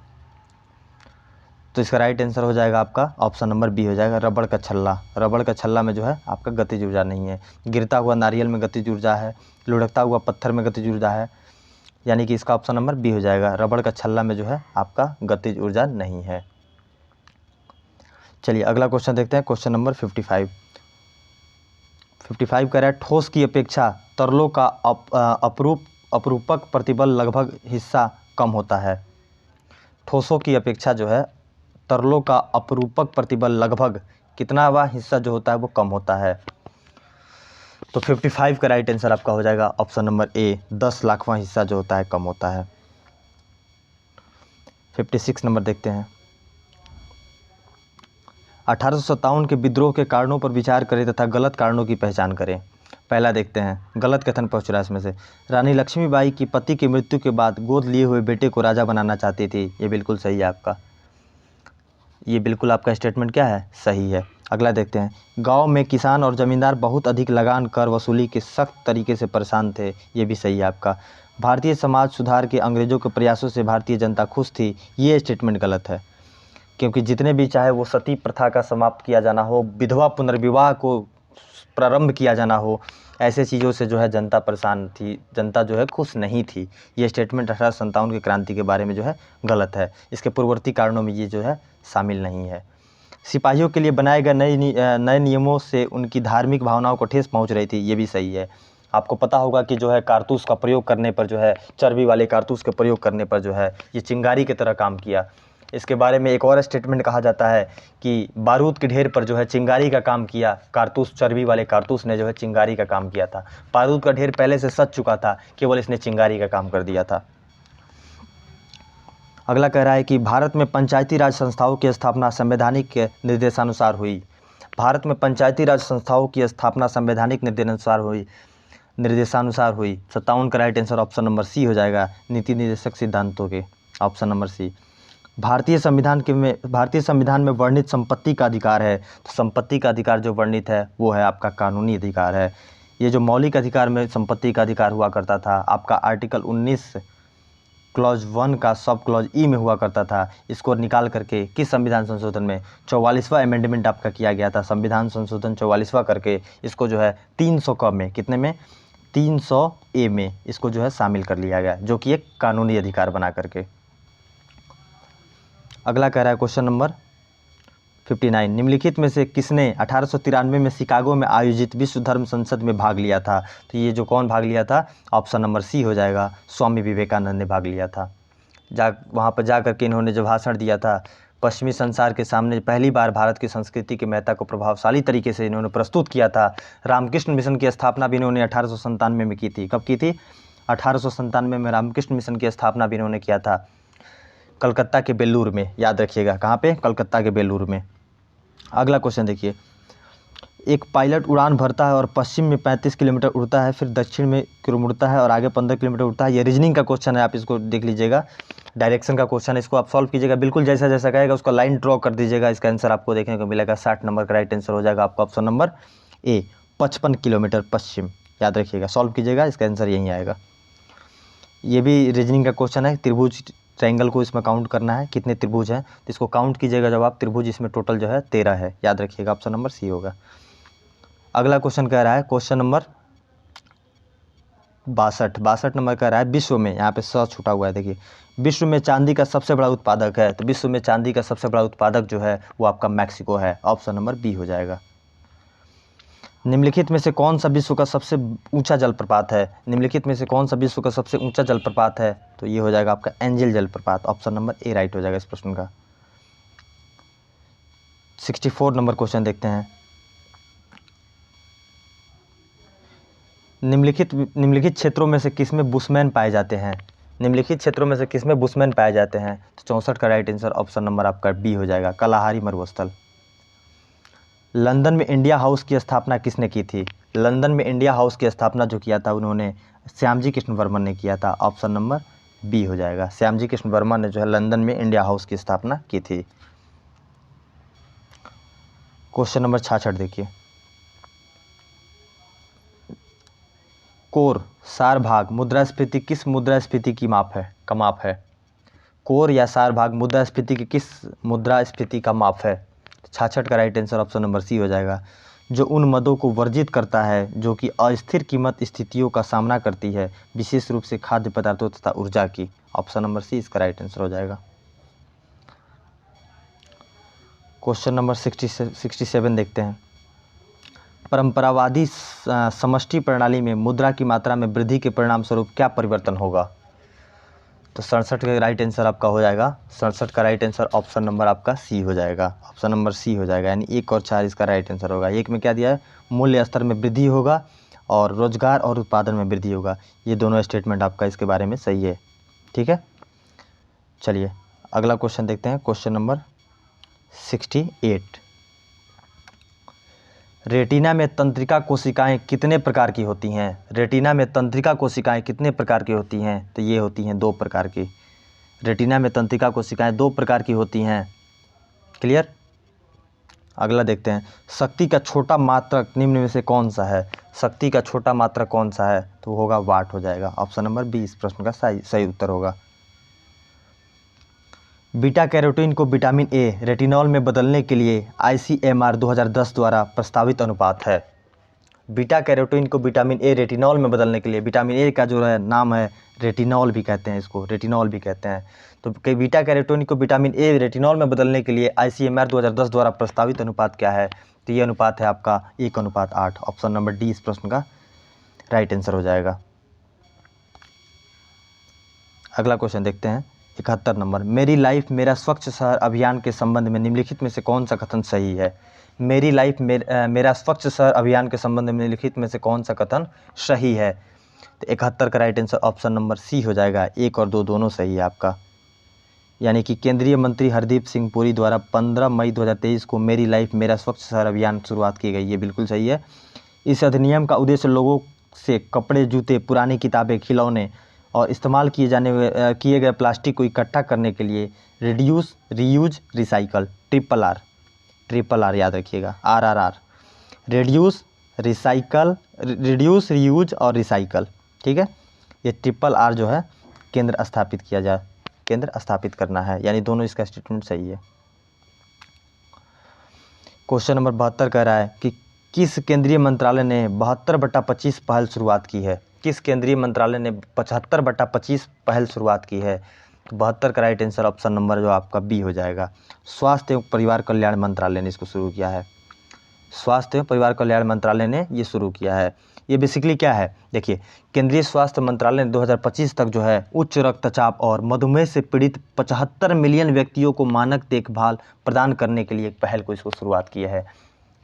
तो इसका राइट आंसर हो जाएगा आपका ऑप्शन नंबर बी हो जाएगा, रबड़ का छल्ला। रबड़ का छल्ला में जो है आपका गतिज ऊर्जा नहीं है। गिरता हुआ नारियल में गतिज ऊर्जा है, लुढ़कता हुआ पत्थर में गतिज ऊर्जा है, यानी कि इसका ऑप्शन नंबर बी हो जाएगा। रबड़ का छल्ला में जो है आपका गतिज ऊर्जा नहीं है। चलिए अगला क्वेश्चन देखते हैं, क्वेश्चन नंबर 55 कह रहा है ठोस की अपेक्षा तरलों का अपरूपक प्रतिबल लगभग हिस्सा कम होता है। ठोसों की अपेक्षा जो है तरलों का अपरूपक प्रतिबल लगभग कितनावा हिस्सा जो होता है वो कम होता है? तो 55 का राइट आंसर आपका हो जाएगा ऑप्शन नंबर ए, 10 लाखवां हिस्सा जो होता है कम होता है। 56 नंबर देखते हैं। 1857 के विद्रोह के कारणों पर विचार करें तथा गलत कारणों की पहचान करें। पहला देखते हैं, गलत कथन पहुँच रहा है इसमें से। रानी लक्ष्मीबाई की पति की मृत्यु के बाद गोद लिए हुए बेटे को राजा बनाना चाहती थी। ये बिल्कुल सही है आपका, ये बिल्कुल आपका स्टेटमेंट क्या है? सही है। अगला देखते हैं, गांव में किसान और ज़मींदार बहुत अधिक लगान कर वसूली के सख्त तरीके से परेशान थे। ये भी सही है आपका। भारतीय समाज सुधार के अंग्रेज़ों के प्रयासों से भारतीय जनता खुश थी। ये स्टेटमेंट गलत है, क्योंकि जितने भी चाहे वो सती प्रथा का समाप्त किया जाना हो, विधवा पुनर्विवाह को प्रारंभ किया जाना हो, ऐसे चीज़ों से जो है जनता परेशान थी, जनता जो है खुश नहीं थी। ये स्टेटमेंट 1857 की क्रांति के बारे में जो है गलत है। इसके पूर्ववर्ती कारणों में ये जो है शामिल नहीं है। सिपाहियों के लिए बनाए गए नए नियमों से उनकी धार्मिक भावनाओं को ठेस पहुंच रही थी। ये भी सही है। आपको पता होगा कि जो है कारतूस का प्रयोग करने पर जो है, चर्बी वाले कारतूस का प्रयोग करने पर जो है ये चिंगारी की तरह काम किया। इसके बारे में एक और स्टेटमेंट कहा जाता है कि बारूद के ढेर पर जो है चिंगारी का काम किया, कारतूस, चर्बी वाले कारतूस ने जो है चिंगारी का काम किया था। बारूद का ढेर पहले से सज चुका था, केवल इसने चिंगारी का काम कर दिया था। अगला कह रहा है कि भारत में पंचायती राज संस्थाओं की स्थापना संवैधानिक निर्देशानुसार हुई। भारत में पंचायती राज संस्थाओं की स्थापना संवैधानिक निर्देशानुसार हुई। 57 का right answer option number C हो जाएगा, नीति निर्देशक सिद्धांतों के। Option number C. भारतीय संविधान में वर्णित संपत्ति का अधिकार है। तो संपत्ति का अधिकार जो वर्णित है वो है आपका कानूनी अधिकार है। ये जो मौलिक अधिकार में संपत्ति का अधिकार हुआ करता था आपका आर्टिकल 19 क्लॉज 1 का सब क्लॉज ई में हुआ करता था। इसको निकाल करके किस संविधान संशोधन में 44वां अमेंडमेंट आपका किया गया था। संविधान संशोधन 44वां करके इसको जो है 300 क में, कितने में, 300 ए में इसको जो है शामिल कर लिया गया, जो कि एक कानूनी अधिकार बना करके। अगला कह रहा है क्वेश्चन नंबर 59, निम्नलिखित में से किसने 1893 में शिकागो में आयोजित विश्व धर्म संसद में भाग लिया था? तो ये जो कौन भाग लिया था? ऑप्शन नंबर सी हो जाएगा, स्वामी विवेकानंद ने भाग लिया था। वहाँ पर जा करके इन्होंने जो भाषण दिया था, पश्चिमी संसार के सामने पहली बार भारत की संस्कृति की महत्ता को प्रभावशाली तरीके से इन्होंने प्रस्तुत किया था। रामकृष्ण मिशन की स्थापना भी इन्होंने 1897 में की थी। कब की थी? 1897 में रामकृष्ण मिशन की स्थापना भी इन्होंने किया था, कलकत्ता के बेलूर में। याद रखिएगा, कहाँ पे? कलकत्ता के बेलूर में। अगला क्वेश्चन देखिए, एक पायलट उड़ान भरता है और पश्चिम में 35 किलोमीटर उड़ता है, फिर दक्षिण में मुड़ता है और आगे 15 किलोमीटर उड़ता है। ये रीजनिंग का क्वेश्चन है, आप इसको देख लीजिएगा। डायरेक्शन का क्वेश्चन है, इसको आप सॉल्व कीजिएगा। बिल्कुल जैसा जैसा कहेगा उसका लाइन ड्रॉ कर दीजिएगा। इसका आंसर आपको देखने को मिलेगा 60 नंबर का राइट आंसर हो जाएगा आपका ऑप्शन नंबर ए, 55 किलोमीटर पश्चिम। याद रखिएगा, सॉल्व कीजिएगा, इसका आंसर यहीं आएगा। ये भी रीजनिंग का क्वेश्चन है। त्रिभुज, ट्रायंगल को इसमें काउंट करना है, कितने त्रिभुज हैं, तो इसको काउंट कीजिएगा जब आप। त्रिभुज इसमें टोटल जो है 13 है। याद रखिएगा, ऑप्शन नंबर सी होगा। अगला क्वेश्चन कह रहा है क्वेश्चन नंबर 62 नंबर कह रहा है, विश्व में, यहाँ पे स छूटा हुआ है, देखिए, विश्व में चांदी का सबसे बड़ा उत्पादक है। तो विश्व में चांदी का सबसे बड़ा उत्पादक जो है वो आपका मैक्सिको है। ऑप्शन नंबर बी हो जाएगा। निम्नलिखित में से कौन सा विश्व का सबसे ऊंचा जलप्रपात है? निम्नलिखित में से कौन सा विश्व का सबसे ऊंचा जलप्रपात है? तो ये हो जाएगा आपका एंजल जलप्रपात। ऑप्शन नंबर ए राइट हो जाएगा इस प्रश्न का। 64 नंबर क्वेश्चन देखते हैं, निम्नलिखित क्षेत्रों में से किसमें बुशमैन पाए जाते हैं? निम्नलिखित क्षेत्रों में से किसमें बुशमैन पाए जाते हैं? तो 64 का राइट आंसर ऑप्शन नंबर आपका बी हो जाएगा, कलाहारी मरुस्थल। लंदन में इंडिया हाउस की स्थापना किसने की थी? लंदन में इंडिया हाउस की स्थापना जो किया था उन्होंने श्यामजी कृष्ण वर्मन ने किया था, ऑप्शन नंबर बी हो जाएगा। श्यामजी कृष्ण वर्मन ने जो है लंदन में इंडिया हाउस की स्थापना की थी। क्वेश्चन नंबर 66 देखिए, कोर सारभाग मुद्रास्फीति किस मुद्रास्फीति की माप है? कोर या सारभाग मुद्रास्फीति की किस मुद्रास्फीति का माप है? 66 का right answer option number C हो जाएगा। जो उन मदों को वर्जित करता है जो कि अस्थिर कीमत स्थितियों का सामना करती है, विशेष रूप से खाद्य पदार्थों तथा ऊर्जा की, ऑप्शन नंबर सी इसका राइट आंसर हो जाएगा। क्वेश्चन नंबर 67 देखते हैं, परंपरावादी समष्टि प्रणाली में मुद्रा की मात्रा में वृद्धि के परिणाम स्वरूप क्या परिवर्तन होगा? तो 67 का राइट आंसर आपका हो जाएगा, 67 का राइट आंसर ऑप्शन नंबर आपका सी हो जाएगा, ऑप्शन नंबर सी हो जाएगा, यानी 1 और 4 इसका राइट आंसर होगा। एक में क्या दिया है, मूल्य स्तर में वृद्धि होगा और रोजगार और उत्पादन में वृद्धि होगा, ये दोनों स्टेटमेंट आपका इसके बारे में सही है। ठीक है, चलिए अगला क्वेश्चन देखते हैं, क्वेश्चन नंबर 68, रेटिना में तंत्रिका कोशिकाएं कितने प्रकार की होती हैं? रेटिना में तंत्रिका कोशिकाएं कितने प्रकार की होती हैं? तो ये होती हैं 2 प्रकार की। रेटिना में तंत्रिका कोशिकाएं 2 प्रकार की होती हैं। क्लियर? अगला देखते हैं, शक्ति का छोटा मात्रक निम्न में से कौन सा है? शक्ति का छोटा मात्रक कौन सा है? तो होगा वाट हो जाएगा, ऑप्शन नंबर बी इस प्रश्न का सही उत्तर होगा। बीटा कैरोटीन को विटामिन ए रेटिनॉल में बदलने के लिए ICMR 2010 द्वारा प्रस्तावित अनुपात है। बीटा कैरोटीन को विटामिन ए रेटिनॉल में बदलने के लिए, विटामिन ए का जो है नाम है रेटिनॉल भी कहते हैं, इसको रेटिनॉल भी कहते हैं। तो बीटा कैरोटीन को विटामिन ए रेटिनॉल में बदलने के लिए ICMR 2010 द्वारा प्रस्तावित अनुपात क्या है? तो ये अनुपात है आपका 1:8, ऑप्शन नंबर डी इस प्रश्न का राइट आंसर हो जाएगा। अगला क्वेश्चन देखते हैं, 71 नंबर, मेरी लाइफ मेरा स्वच्छ शहर अभियान के संबंध में निम्नलिखित में से कौन सा कथन सही है? मेरी लाइफ मेरा स्वच्छ शहर अभियान के संबंध में निम्नलिखित में से कौन सा कथन सही है? तो 71 का right answer option number C हो जाएगा, 1 और 2 दोनों सही है आपका। यानी कि केंद्रीय मंत्री हरदीप सिंह पुरी द्वारा 15 मई 2023 को मेरी लाइफ मेरा स्वच्छ शहर अभियान शुरुआत की गई, ये बिल्कुल सही है। इस अधिनियम का उद्देश्य लोगों से कपड़े, जूते, पुरानी किताबें, खिलौने और इस्तेमाल किए गए प्लास्टिक को इकट्ठा करने के लिए reduce, reuse, recycle, triple R याद रखिएगा, RRR, रिड्यूस, रीयूज और रिसाइकल। ठीक है, ये ट्रिपल आर जो है केंद्र स्थापित करना है, यानी दोनों इसका स्टेटमेंट सही है। क्वेश्चन नंबर 72 कह रहा है कि किस केंद्रीय मंत्रालय ने 72/25 पहल शुरुआत की है? किस केंद्रीय मंत्रालय ने 75/25 पहल शुरुआत की है? तो 72 का राइट आंसर ऑप्शन नंबर जो आपका बी हो जाएगा, स्वास्थ्य एवं परिवार कल्याण मंत्रालय ने इसको शुरू किया है। स्वास्थ्य एवं परिवार कल्याण मंत्रालय ने ये शुरू किया है। ये बेसिकली क्या है, देखिए, केंद्रीय स्वास्थ्य मंत्रालय ने 2025 तक जो है उच्च रक्तचाप और मधुमेह से पीड़ित 75 मिलियन व्यक्तियों को मानक देखभाल प्रदान करने के लिए एक पहल को इसको शुरुआत किया है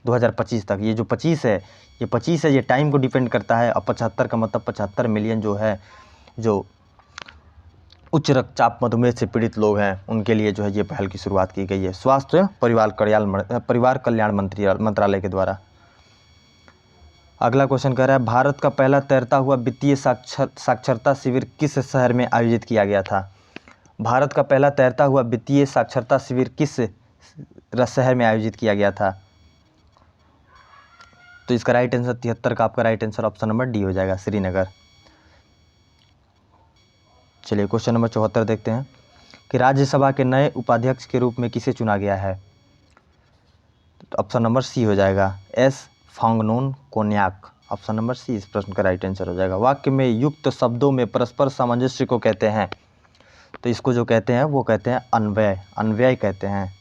2025 तक। ये जो 25 है, ये टाइम को डिपेंड करता है, और 75 का मतलब 75 मिलियन जो है, जो उच्च रक्तचाप मधुमेह से पीड़ित लोग हैं, उनके लिए जो है ये पहल की शुरुआत की गई है स्वास्थ्य परिवार कल्याण मंत्रालय के द्वारा। अगला क्वेश्चन कह रहा है, भारत का पहला तैरता हुआ वित्तीय साक्षरता शिविर किस शहर में आयोजित किया गया था? भारत का पहला तैरता हुआ वित्तीय साक्षरता शिविर किस शहर में आयोजित किया गया था? तो इसका राइट आंसर 73 का आपका right answer option number D हो जाएगा, श्रीनगर। चलिए क्वेश्चन नंबर 74 देखते हैं कि राज्यसभा के नए उपाध्यक्ष के रूप में किसे चुना गया है? तो ऑप्शन नंबर सी हो जाएगा, S Phangnon Konyak, option number C इस प्रश्न का राइट आंसर हो जाएगा। वाक्य में युक्त शब्दों में परस्पर सामंजस्य को कहते हैं, तो इसको जो कहते हैं वो कहते हैं अन्वय कहते हैं।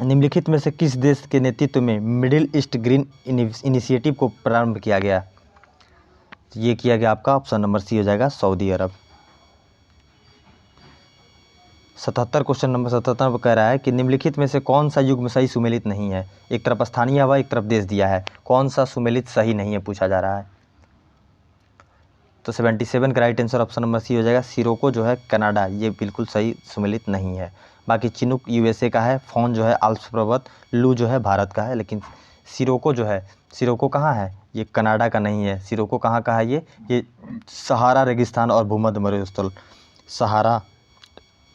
निम्नलिखित में से किस देश के नेतृत्व में मिडिल ईस्ट ग्रीन इनिशिएटिव को प्रारंभ किया गया? ये किया गया आपका ऑप्शन नंबर सी हो जाएगा, सऊदी अरब। 77 क्वेश्चन नंबर 77 कह रहा है कि निम्नलिखित में से कौन सा युग्म सही सुमेलित नहीं है? एक तरफ स्थानीय हवा, एक तरफ देश दिया है, कौन सा सुमेलित सही नहीं है पूछा जा रहा है। तो 77 का right answer option number C हो जाएगा। सिरोको जो है कनाडा, ये बिल्कुल सही सुमेलित नहीं है। बाकी चिनूक यूएसए का है, फोन जो है आल्प्स पर्वत, लू जो है भारत का है, लेकिन सिरोको जो है, सिरोको कहाँ है, ये कनाडा का नहीं है। सिरोको कहाँ का है, ये सहारा रेगिस्तान और भूमध्य मरुस्थल, सहारा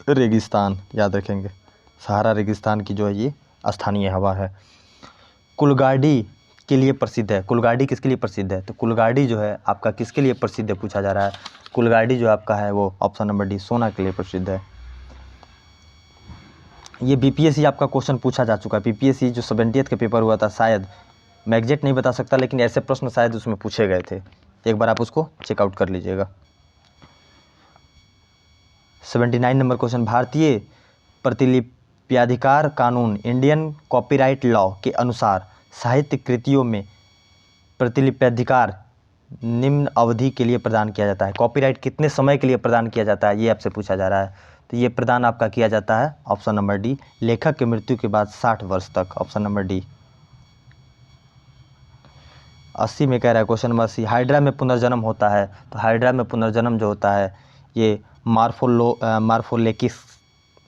रेगिस्तान याद रखेंगे, सहारा रेगिस्तान की जो है ये स्थानीय हवा है। कुलगाड़ी के लिए प्रसिद्ध है, कुलगाड़ी किसके लिए प्रसिद्ध है, तो कुलगाड़ी जो है आपका किसके लिए प्रसिद्ध है पूछा जा रहा है। कुलगाड़ी जो आपका है वो ऑप्शन नंबर डी सोना के लिए प्रसिद्ध है। ये बीपीएससी आपका क्वेश्चन पूछा जा चुका है। बीपीएससी जो 70th का पेपर हुआ था, शायद मैं एग्जैक्ट नहीं बता सकता, लेकिन ऐसे प्रश्न शायद उसमें पूछे गए थे। एक बार आप उसको चेकआउट कर लीजिएगा। 79 नंबर क्वेश्चन, भारतीय प्रतिलिप्याधिकार कानून इंडियन कॉपीराइट लॉ के अनुसार साहित्य कृतियों में प्रतिलिप्याधिकार निम्न अवधि के लिए प्रदान किया जाता है। कॉपीराइट कितने समय के लिए प्रदान किया जाता है, ये आपसे पूछा जा रहा है। तो ये प्रदान आपका किया जाता है ऑप्शन नंबर डी, लेखक की मृत्यु के बाद 60 वर्ष तक, ऑप्शन नंबर डी। 80 में कह रहा है क्वेश्चन नंबर 80, हाइड्रा में पुनर्जन्म होता है। तो हाइड्रा में पुनर्जन्म जो होता है ये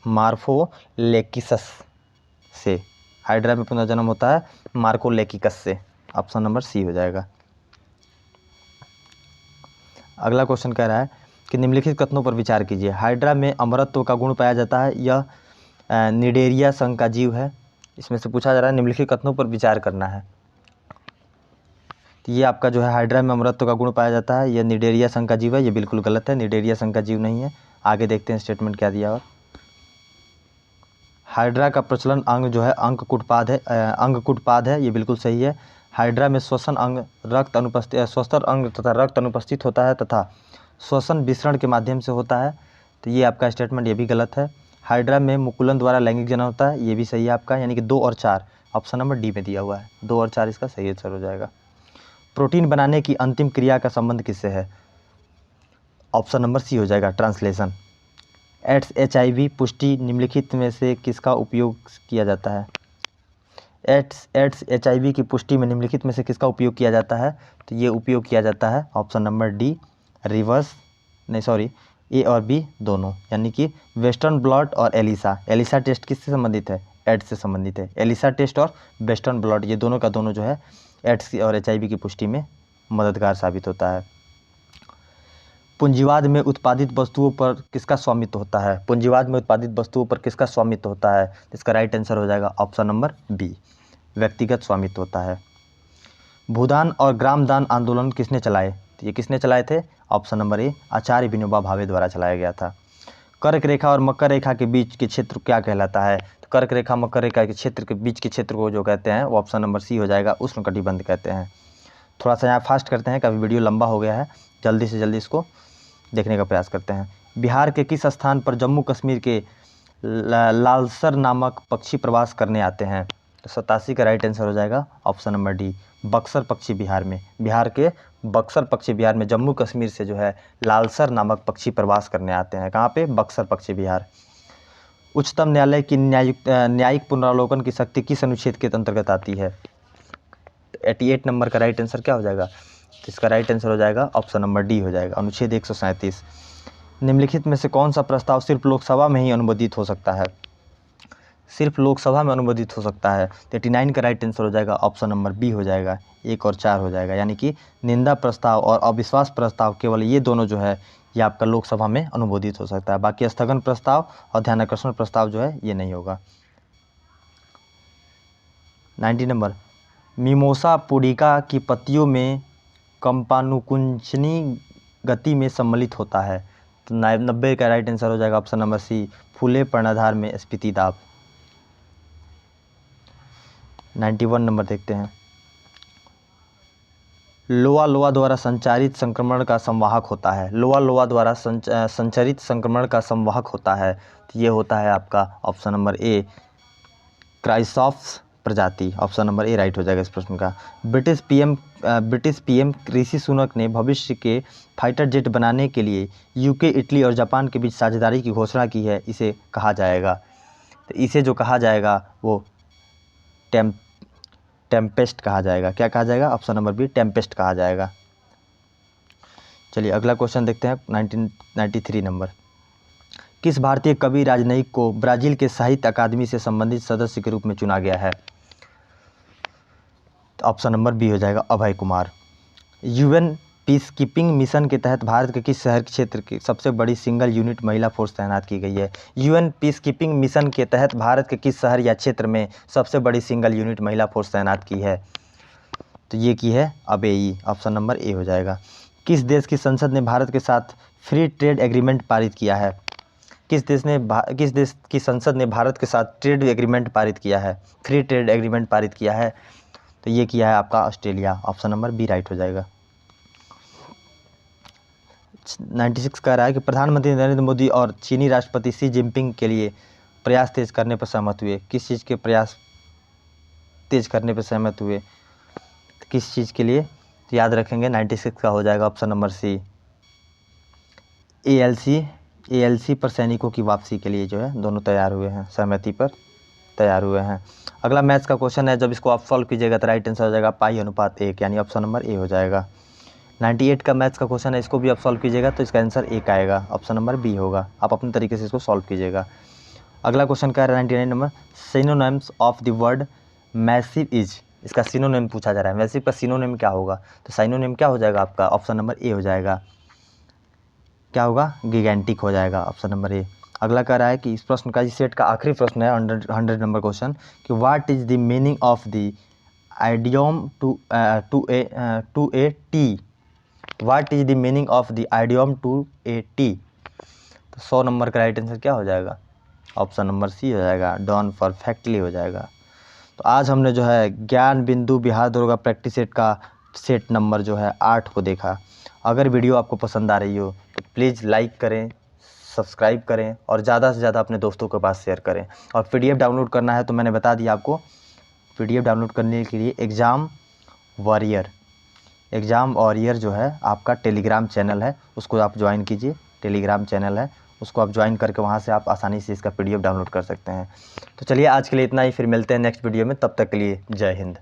मार्फोलेकिसस से, हाइड्रा में पुनर्जन्म होता है मार्कोलेकिकस से, ऑप्शन नंबर सी हो जाएगा। अगला क्वेश्चन कह रहा है कि निम्नलिखित कथनों पर विचार कीजिए। हाइड्रा में अमरत्व का गुण पाया जाता है, यह निडेरिया संघ का जीव है। इसमें से पूछा जा रहा है निम्नलिखित कथनों पर विचार करना है। तो ये आपका जो है हाइड्रा में अमरत्व का गुण पाया जाता है, यह निडेरिया संघ का जीव है, ये बिल्कुल गलत है, निडेरिया संघ का जीव नहीं है। आगे देखते हैं स्टेटमेंट क्या दिया। और हाइड्रा का प्रचलन अंग जो है अंगकुटपाद है, ये बिल्कुल सही है। हाइड्रा में श्वसन अंग श्वसन अंग तथा रक्त अनुपस्थित होता है तथा श्वसन विसरण के माध्यम से होता है। तो ये आपका स्टेटमेंट ये भी गलत है। हाइड्रा में मुकुलन द्वारा लैंगिक जनन होता है, ये भी सही है आपका, यानी कि 2 और 4 ऑप्शन नंबर डी में दिया हुआ है। 2 और 4 इसका सही आंसर हो जाएगा। प्रोटीन बनाने की अंतिम क्रिया का संबंध किससे है, ऑप्शन नंबर सी हो जाएगा ट्रांसलेशन। एड्स HIV पुष्टि निम्नलिखित में से किसका उपयोग किया जाता है। एड्स HIV की पुष्टि में निम्नलिखित में से किसका उपयोग किया जाता है, तो ये उपयोग किया जाता है ऑप्शन नंबर डी ए और बी दोनों, यानी कि वेस्टर्न ब्लॉट और एलिसा टेस्ट किससे संबंधित है, एड्स से संबंधित है। एलिसा टेस्ट और वेस्टर्न ब्लॉट ये दोनों का दोनों जो है एड्स और HIV की पुष्टि में मददगार साबित होता है। पूंजीवाद में उत्पादित वस्तुओं पर किसका स्वामित्व होता है, पूंजीवाद में उत्पादित वस्तुओं पर किसका स्वामित्व होता है, इसका राइट आंसर हो जाएगा ऑप्शन नंबर बी, व्यक्तिगत स्वामित्व होता है। भूदान और ग्रामदान आंदोलन किसने चलाए, तो ये किसने चलाए थे, ऑप्शन नंबर ए आचार्य विनोबा भावे द्वारा चलाया गया था। कर्क रेखा और मकर रेखा के बीच के क्षेत्र क्या कहलाता है, तो कर्क रेखा मकर रेखा के क्षेत्र के बीच के क्षेत्र को जो कहते हैं वो ऑप्शन नंबर सी हो जाएगा, उष्णकटिबंध कहते हैं। थोड़ा सा यहाँ फास्ट करते हैं, काफ़ी वीडियो लंबा हो गया है, जल्दी से जल्दी इसको देखने का प्रयास करते हैं। बिहार के किस स्थान पर जम्मू कश्मीर के लालसर नामक पक्षी प्रवास करने आते हैं, तो 87 का राइट आंसर हो जाएगा ऑप्शन नंबर डी, बक्सर पक्षी बिहार में, बिहार के बक्सर पक्षी बिहार में जम्मू कश्मीर से जो है लालसर नामक पक्षी प्रवास करने आते हैं। कहाँ पे, बक्सर पक्षी बिहार। उच्चतम न्यायालय की न्यायिक पुनरावलोकन की शक्ति किस अनुच्छेद के अंतर्गत आती है, 88 नंबर का राइट आंसर क्या हो जाएगा, इसका राइट आंसर हो जाएगा ऑप्शन नंबर डी हो जाएगा, अनुच्छेद 137। निम्नलिखित में से कौन सा प्रस्ताव सिर्फ लोकसभा में ही अनुमोदित हो सकता है, सिर्फ लोकसभा में अनुमोदित हो सकता है, 89 का राइट आंसर हो जाएगा ऑप्शन नंबर बी हो जाएगा, 1 और 4 हो जाएगा, यानी कि निंदा प्रस्ताव और अविश्वास प्रस्ताव केवल ये दोनों जो है ये आपका लोकसभा में अनुमोदित हो सकता है, बाकी स्थगन प्रस्ताव और ध्यानाकर्षण प्रस्ताव जो है ये नहीं होगा। 90 नंबर, मिमोसा पुडिका की पत्तियों में कंपानुकुंचनी गति में सम्मिलित होता है, तो 90 का राइट आंसर हो जाएगा ऑप्शन नंबर सी, फूले पर्णधार में स्फीति दाब। 91 नंबर देखते हैं, लोआ द्वारा संचारित संक्रमण का संवाहक होता है, लोआ द्वारा संचरित संक्रमण का संवाहक होता है, तो ये होता है आपका ऑप्शन नंबर ए क्राइसॉप्स प्रजाति, ऑप्शन नंबर ए राइट हो जाएगा इस प्रश्न का। ब्रिटिश पीएम ऋषि सुनक ने भविष्य के फाइटर जेट बनाने के लिए यूके, इटली और जापान के बीच साझेदारी की घोषणा की है, इसे कहा जाएगा, तो इसे जो कहा जाएगा वो टेम्पेस्ट कहा जाएगा, क्या कहा जाएगा, ऑप्शन नंबर बी टेम्पेस्ट कहा जाएगा। चलिए अगला क्वेश्चन देखते हैं 1993 नंबर। किस भारतीय कवि राजनयिक को ब्राज़ील के साहित्य अकादमी से संबंधित सदस्य के रूप में चुना गया है? तो ऑप्शन नंबर बी हो जाएगा Abhay Kumar. UN peace keeping mission के तहत भारत के किस शहर क्षेत्र की सबसे बड़ी सिंगल यूनिट महिला फोर्स तैनात की गई है? यूएन पीस कीपिंग मिशन के तहत भारत के किस शहर या क्षेत्र में सबसे बड़ी सिंगल यूनिट महिला फोर्स तैनात की है? तो ये की है अबेई। ऑप्शन नंबर ए हो जाएगा। किस देश की संसद ने भारत के साथ फ्री ट्रेड एग्रीमेंट पारित किया है? किस देश की संसद ने भारत के साथ ट्रेड एग्रीमेंट पारित किया है, फ्री ट्रेड एग्रीमेंट पारित किया है? तो ये किया है आपका Australia. Option number B right हो जाएगा। 96 कह रहा है कि प्रधानमंत्री नरेंद्र मोदी और चीनी राष्ट्रपति शी जिनपिंग के लिए प्रयास तेज करने पर सहमत हुए। किस चीज़ के प्रयास तेज करने पर सहमत हुए? किस चीज़ के लिए? तो याद रखेंगे 96 का हो जाएगा ऑप्शन नंबर सी। एएलसी पर सैनिकों की वापसी के लिए जो है दोनों तैयार हुए हैं, सहमति पर तैयार हुए हैं। अगला मैथ्स का क्वेश्चन है, जब इसको आप सॉल्व कीजिएगा तो राइट आंसर हो जाएगा पाई/1, यानी ऑप्शन नंबर ए हो जाएगा। 98 का मैथ्स का क्वेश्चन है, इसको भी आप सॉल्व कीजिएगा तो इसका आंसर 1 आएगा, ऑप्शन नंबर बी होगा। आप अपने तरीके से इसको सॉल्व कीजिएगा। अगला क्वेश्चन क्या है 99 number, synonyms of the word massive is. इसका सिनोनिम पूछा जा रहा है, मैसिव का सिनोनिम क्या होगा? तो सिनोनिम क्या हो जाएगा आपका? ऑप्शन नंबर ए हो जाएगा। क्या होगा? गिगेंटिक हो जाएगा, ऑप्शन नंबर ए। अगला कह रहा है कि इस प्रश्न का, इस सेट का आखिरी प्रश्न है 100 नंबर क्वेश्चन, कि what is the meaning of the idiom to a T? What is the meaning of the idiom to a T? तो 100 नंबर का राइट आंसर क्या हो जाएगा? ऑप्शन नंबर सी हो जाएगा, डॉन परफेक्टली हो जाएगा। तो आज हमने जो है ज्ञान बिंदु बिहार दरोगा प्रैक्टिस सेट का सेट नंबर जो है 8 को देखा। अगर वीडियो आपको पसंद आ रही हो तो प्लीज़ लाइक करें, सब्सक्राइब करें और ज़्यादा से ज़्यादा अपने दोस्तों के पास शेयर करें। और PDF डाउनलोड करना है तो मैंने बता दिया आपको, PDF डाउनलोड करने के लिए एग्ज़ाम वॉरियर जो है आपका टेलीग्राम चैनल है, उसको आप ज्वाइन कीजिए। टेलीग्राम चैनल है, उसको आप ज्वाइन करके वहाँ से आप आसानी से इसका PDF डाउनलोड कर सकते हैं। तो चलिए आज के लिए इतना ही, फिर मिलते हैं नेक्स्ट वीडियो में, तब तक के लिए जय हिंद।